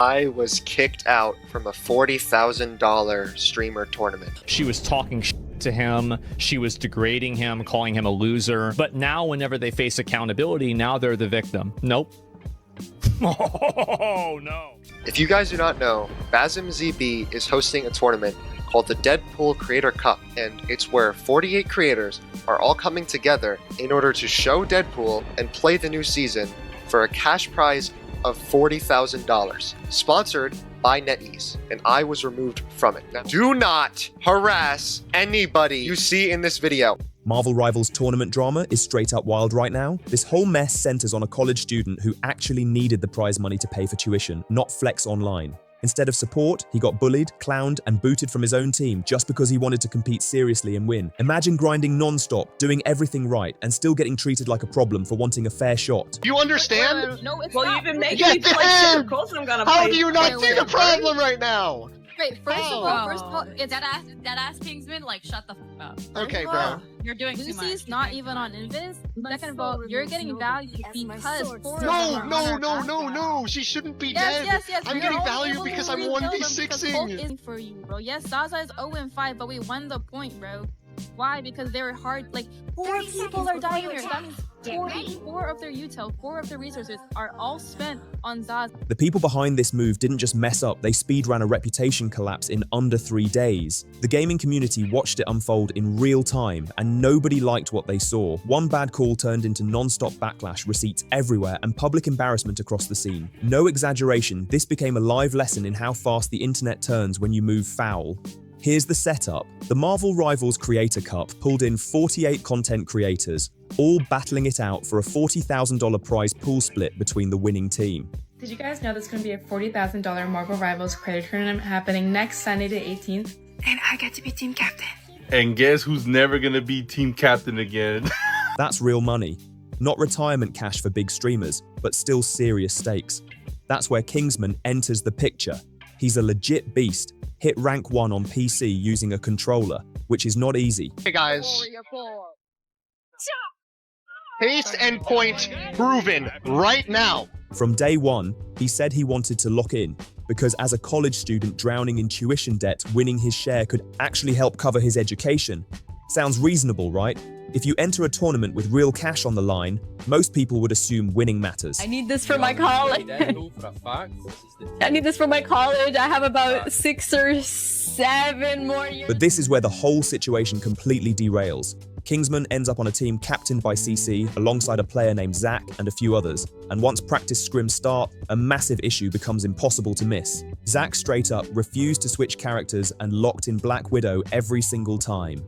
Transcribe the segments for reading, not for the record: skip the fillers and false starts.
I was kicked out from a $40,000 streamer tournament. She was talking to him, she was degrading him, calling him a loser. But now whenever they face accountability, now they're the victim. Nope. Oh, no. If you guys do not know, Bazm ZB is hosting a tournament called the Deadpool Creator Cup, and it's where 48 creators are all coming together in order to show Deadpool and play the new season for a cash prize of $40,000, sponsored by NetEase, and I was removed from it. Now, do not harass anybody you see in this video. Marvel Rivals tournament drama is straight up wild right now. This whole mess centers on a college student who actually needed the prize money to pay for tuition, not flex online. Instead of support, he got bullied, clowned, and booted from his own team just because he wanted to compete seriously and win. Imagine grinding non-stop, doing everything right, and still getting treated like a problem for wanting a fair shot. You understand? No, it's Well, not. you've been making me play shit. Of course I'm gonna play. How do you not see the problem right now? Wait, first of all, it's deadass Kingsman, like, shut the fuck up. Okay, bro. You're doing too much. Lucy's not even on Invis. Second of all, you're getting value because No, she shouldn't be dead. Yes. I'm getting value because I'm 1v6ing. Is for you, bro. Yes, Zaza is 0-5, but we won the point, bro. Why? Because they were hard. Like, 4 people are dying here. That means 4 of their util, 4 of their resources are all spent on Zaza. The people behind this move didn't just mess up, they speedran a reputation collapse in under 3 days. The gaming community watched it unfold in real time, and nobody liked what they saw. One bad call turned into non-stop backlash, receipts everywhere, and public embarrassment across the scene. No exaggeration, this became a live lesson in how fast the internet turns when you move foul. Here's the setup. The Marvel Rivals Creator Cup pulled in 48 content creators, all battling it out for a $40,000 prize pool split between the winning team. Did you guys know there's going to be a $40,000 Marvel Rivals Creator Tournament happening next Sunday the 18th? And I get to be team captain. And guess who's never going to be team captain again? That's real money. Not retirement cash for big streamers, but still serious stakes. That's where Kingsman enters the picture. He's a legit beast. Hit rank 1 on PC using a controller, which is not easy. Hey guys. Pace and point proven right now. From day 1, he said he wanted to lock in, because as a college student drowning in tuition debt, winning his share could actually help cover his education. Sounds reasonable, right? If you enter a tournament with real cash on the line, most people would assume winning matters. I need this for my college. I need this for my college. I have about 6 or 7 more years. But this is where the whole situation completely derails. Kingsman ends up on a team captained by CC alongside a player named Zach and a few others, and once practice scrims start, a massive issue becomes impossible to miss. Zach straight up refused to switch characters and locked in Black Widow every single time.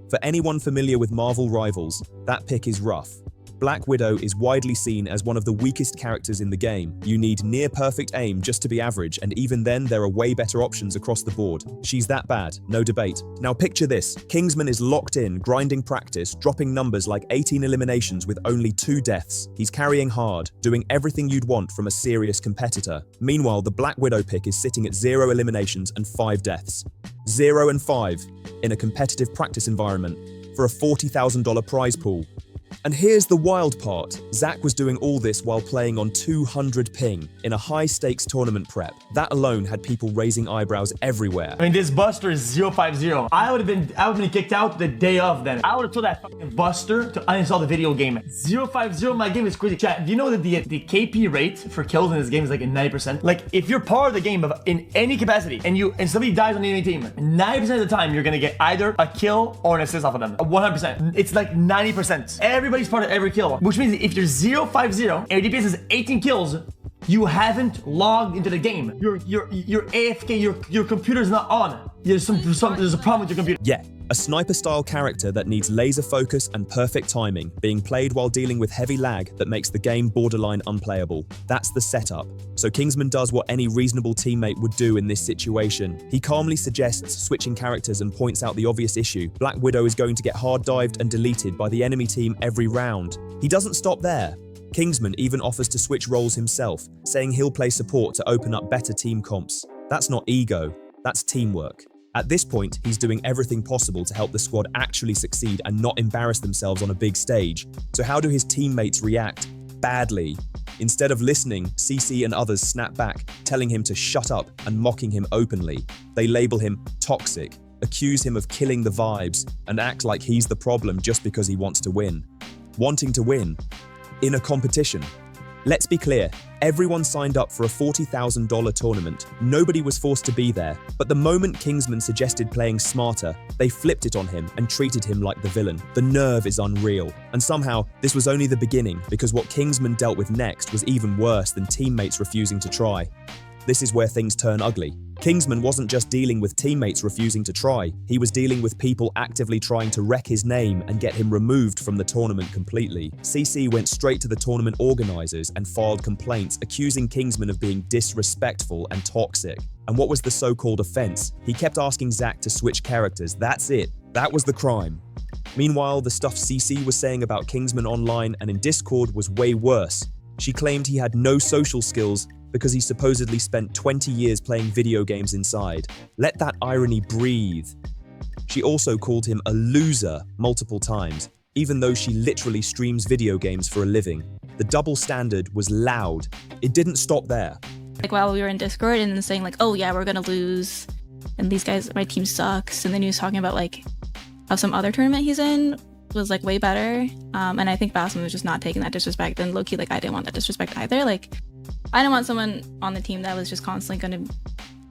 For anyone familiar with Marvel Rivals, that pick is rough. Black Widow is widely seen as one of the weakest characters in the game. You need near-perfect aim just to be average, and even then there are way better options across the board. She's that bad, no debate. Now picture this, Kingsman is locked in, grinding practice, dropping numbers like 18 eliminations with only 2 deaths. He's carrying hard, doing everything you'd want from a serious competitor. Meanwhile, the Black Widow pick is sitting at 0 eliminations and 5 deaths. 0 and 5 in a competitive practice environment for a $40,000 prize pool. And here's the wild part. Zach was doing all this while playing on 200 ping in a high-stakes tournament prep. That alone had people raising eyebrows everywhere. I mean, this Buster is 050. I would have been kicked out the day of then. I would have told that fucking Buster to uninstall the video game. 050, my game is crazy. Chat, do you know that the KP rate for kills in this game is like 90%? Like, if you're part of the game in any capacity and somebody dies on the enemy team, 90% of the time you're gonna get either a kill or an assist off of them. 100%. It's like 90%. Everybody's part of every kill, which means if you're 050 and your DPS is 18 kills, you haven't logged into the game. You're AFK. Your computer's not on. There's a problem with your computer. Yeah, a sniper-style character that needs laser focus and perfect timing, being played while dealing with heavy lag that makes the game borderline unplayable. That's the setup. So Kingsman does what any reasonable teammate would do in this situation. He calmly suggests switching characters and points out the obvious issue. Black Widow is going to get hard-dived and deleted by the enemy team every round. He doesn't stop there. Kingsman even offers to switch roles himself, saying he'll play support to open up better team comps. That's not ego, that's teamwork. At this point, he's doing everything possible to help the squad actually succeed and not embarrass themselves on a big stage. So how do his teammates react? badly. Instead of listening, CC and others snap back, telling him to shut up and mocking him openly. They label him toxic, accuse him of killing the vibes, and act like he's the problem just because he wants to win. Wanting to win in a competition. Let's be clear, everyone signed up for a $40,000 tournament. Nobody was forced to be there, but the moment Kingsman suggested playing smarter, they flipped it on him and treated him like the villain. The nerve is unreal. And somehow, this was only the beginning, because what Kingsman dealt with next was even worse than teammates refusing to try. This is where things turn ugly. Kingsman wasn't just dealing with teammates refusing to try, he was dealing with people actively trying to wreck his name and get him removed from the tournament completely. CC went straight to the tournament organizers and filed complaints accusing Kingsman of being disrespectful and toxic. And what was the so-called offense? He kept asking Zach to switch characters. That's it. That was the crime. Meanwhile, the stuff CC was saying about Kingsman online and in Discord was way worse. She claimed he had no social skills because he supposedly spent 20 years playing video games inside. Let that irony breathe. She also called him a loser multiple times, even though she literally streams video games for a living. The double standard was loud. It didn't stop there. Like while we were in Discord and then saying like, oh yeah, we're gonna lose, and these guys, my team sucks, and then he was talking about like how some other tournament he's in was like way better. And I think Basman was just not taking that disrespect. And low-key, like I didn't want that disrespect either. Like I didn't want someone on the team that was just constantly gonna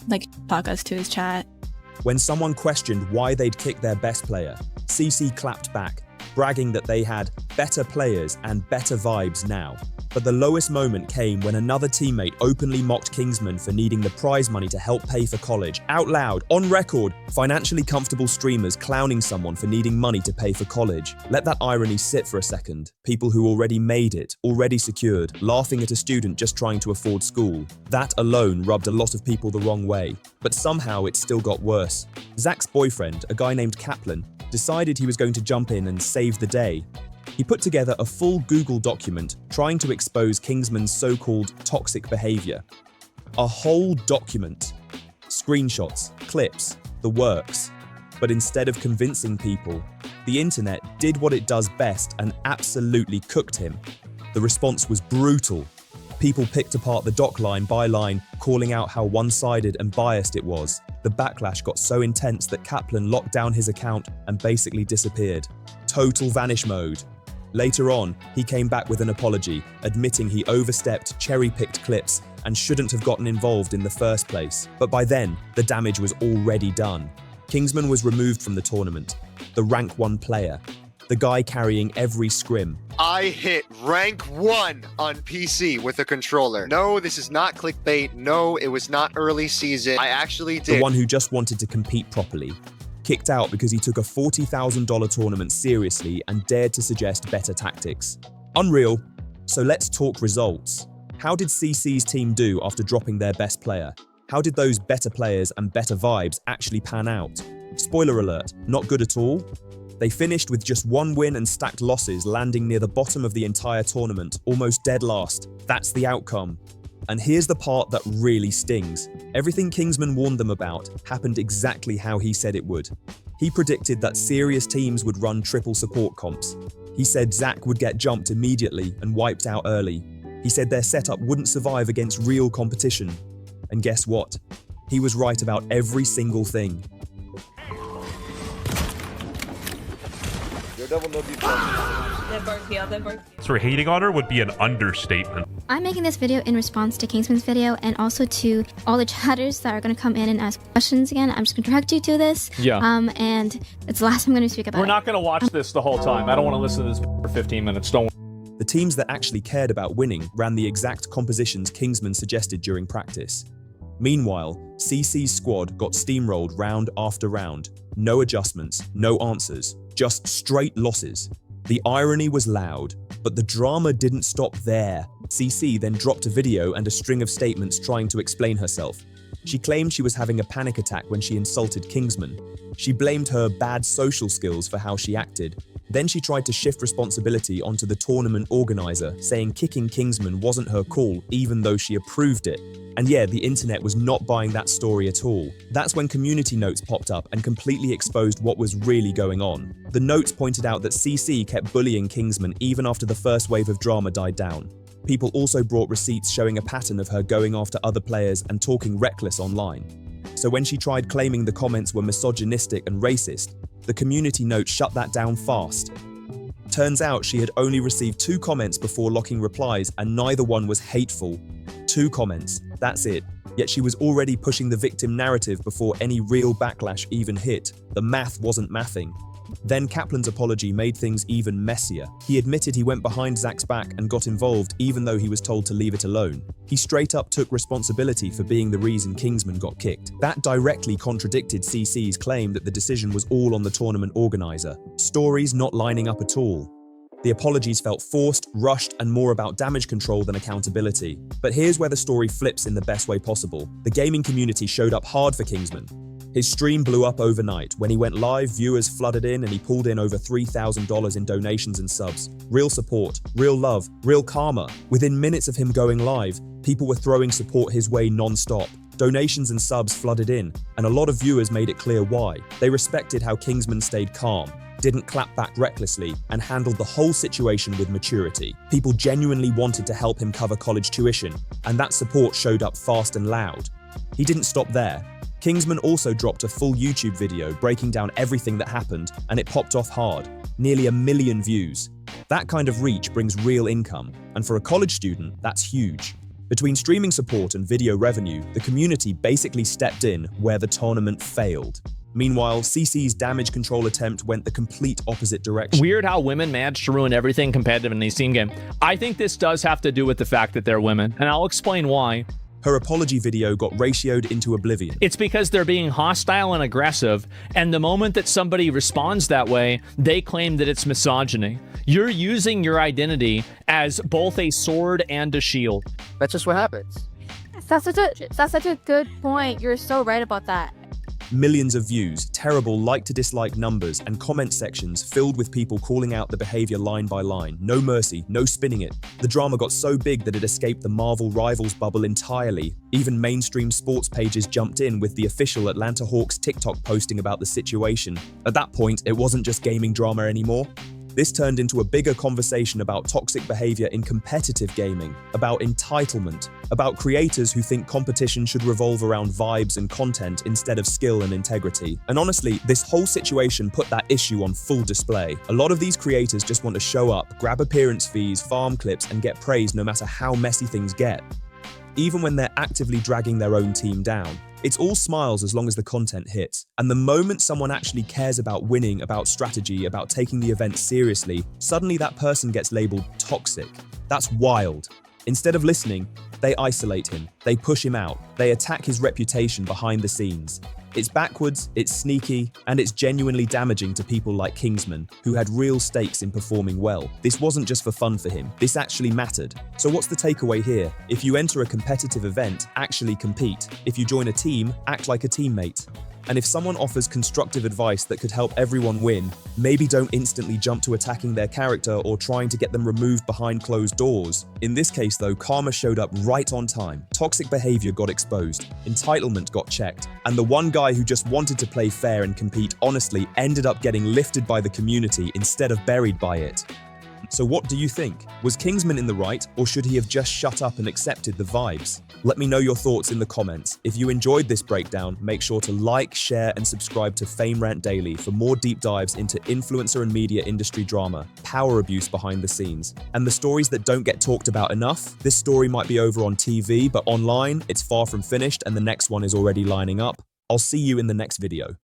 like talk us to his chat. When someone questioned why they'd kick their best player, CC clapped back, bragging that they had better players and better vibes now. But the lowest moment came when another teammate openly mocked Kingsman for needing the prize money to help pay for college. Out loud, on record, financially comfortable streamers clowning someone for needing money to pay for college. Let that irony sit for a second. People who already made it, already secured, laughing at a student just trying to afford school. That alone rubbed a lot of people the wrong way. But somehow it still got worse. Zach's boyfriend, a guy named Kaplan, decided he was going to jump in and save the day. He put together a full Google document trying to expose Kingsman's so-called toxic behavior. A whole document. Screenshots, clips, the works. But instead of convincing people, the internet did what it does best and absolutely cooked him. The response was brutal. People picked apart the doc line by line, calling out how one-sided and biased it was. The backlash got so intense that Kaplan locked down his account and basically disappeared. Total vanish mode. Later on, he came back with an apology, admitting he overstepped cherry-picked clips and shouldn't have gotten involved in the first place. But by then, the damage was already done. Kingsman was removed from the tournament, the rank 1 player, the guy carrying every scrim. I hit rank 1 on PC with a controller. No, this is not clickbait. No, it was not early season. I actually did. The one who just wanted to compete properly. Kicked out because he took a $40,000 tournament seriously and dared to suggest better tactics. Unreal. So let's talk results. How did CC's team do after dropping their best player? How did those better players and better vibes actually pan out? Spoiler alert, not good at all. They finished with just 1 win and stacked losses, landing near the bottom of the entire tournament, almost dead last. That's the outcome. And here's the part that really stings. Everything Kingsman warned them about happened exactly how he said it would. He predicted that serious teams would run triple support comps. He said Zach would get jumped immediately and wiped out early. He said their setup wouldn't survive against real competition. And guess what? He was right about every single thing. So hating on her would be an understatement. I'm making this video in response to Kingsman's video and also to all the chatters that are going to come in and ask questions again. I'm just going to direct you to this. Yeah. And it's the last I'm going to speak about. We're not going to watch this the whole time. I don't want to listen to this for 15 minutes. Don't. The teams that actually cared about winning ran the exact compositions Kingsman suggested during practice. Meanwhile, CC's squad got steamrolled round after round. No adjustments, no answers, just straight losses. The irony was loud, but the drama didn't stop there. CC then dropped a video and a string of statements trying to explain herself. She claimed she was having a panic attack when she insulted Kingsman. She blamed her bad social skills for how she acted. Then she tried to shift responsibility onto the tournament organizer, saying kicking Kingsman wasn't her call, even though she approved it. And yeah, the internet was not buying that story at all. That's when community notes popped up and completely exposed what was really going on. The notes pointed out that CC kept bullying Kingsman even after the first wave of drama died down. People also brought receipts showing a pattern of her going after other players and talking reckless online. So when she tried claiming the comments were misogynistic and racist, the community note shut that down fast. Turns out she had only received 2 comments before locking replies, and neither one was hateful. 2 comments, that's it. Yet she was already pushing the victim narrative before any real backlash even hit. The math wasn't mathing. Then Kaplan's apology made things even messier. He admitted he went behind Zach's back and got involved even though he was told to leave it alone. He straight up took responsibility for being the reason Kingsman got kicked. That directly contradicted CC's claim that the decision was all on the tournament organizer. Stories not lining up at all. The apologies felt forced, rushed, and more about damage control than accountability. But here's where the story flips in the best way possible. The gaming community showed up hard for Kingsman. His stream blew up overnight. When he went live, viewers flooded in and he pulled in over $3,000 in donations and subs. Real support, real love, real karma. Within minutes of him going live, people were throwing support his way non-stop. Donations and subs flooded in, and a lot of viewers made it clear why. They respected how Kingsman stayed calm, didn't clap back recklessly, and handled the whole situation with maturity. People genuinely wanted to help him cover college tuition, and that support showed up fast and loud. He didn't stop there. Kingsman also dropped a full YouTube video breaking down everything that happened, and it popped off hard. Nearly 1 million views. That kind of reach brings real income, and for a college student, that's huge. Between streaming support and video revenue, the community basically stepped in where the tournament failed. Meanwhile, CC's damage control attempt went the complete opposite direction. Weird how women managed to ruin everything competitive in the Steam game. I think this does have to do with the fact that they're women, and I'll explain why. Her apology video got ratioed into oblivion. It's because they're being hostile and aggressive, and the moment that somebody responds that way, they claim that it's misogyny. You're using your identity as both a sword and a shield. That's just what happens. That's such a good point. You're so right about that. Millions of views, terrible like to dislike numbers, and comment sections filled with people calling out the behavior line by line. No mercy, no spinning it. The drama got so big that it escaped the Marvel Rivals bubble entirely. Even mainstream sports pages jumped in with the official Atlanta Hawks TikTok posting about the situation. At that point, it wasn't just gaming drama anymore. This turned into a bigger conversation about toxic behavior in competitive gaming, about entitlement, about creators who think competition should revolve around vibes and content instead of skill and integrity. And honestly, this whole situation put that issue on full display. A lot of these creators just want to show up, grab appearance fees, farm clips, and get praise no matter how messy things get. Even when they're actively dragging their own team down. It's all smiles as long as the content hits. And the moment someone actually cares about winning, about strategy, about taking the event seriously, suddenly that person gets labeled toxic. That's wild. Instead of listening, they isolate him, they push him out, they attack his reputation behind the scenes. It's backwards, it's sneaky, and it's genuinely damaging to people like Kingsman, who had real stakes in performing well. This wasn't just for fun for him, this actually mattered. So what's the takeaway here? If you enter a competitive event, actually compete. If you join a team, act like a teammate. And if someone offers constructive advice that could help everyone win, maybe don't instantly jump to attacking their character or trying to get them removed behind closed doors. In this case though, karma showed up right on time. Toxic behavior got exposed, entitlement got checked, and the one guy who just wanted to play fair and compete honestly ended up getting lifted by the community instead of buried by it. So what do you think? Was Kingsman in the right, or should he have just shut up and accepted the vibes? Let me know your thoughts in the comments. If you enjoyed this breakdown, make sure to like, share, and subscribe to Fame Rant Daily for more deep dives into influencer and media industry drama, power abuse behind the scenes, and the stories that don't get talked about enough. This story might be over on TV, but online, it's far from finished and the next one is already lining up. I'll see you in the next video.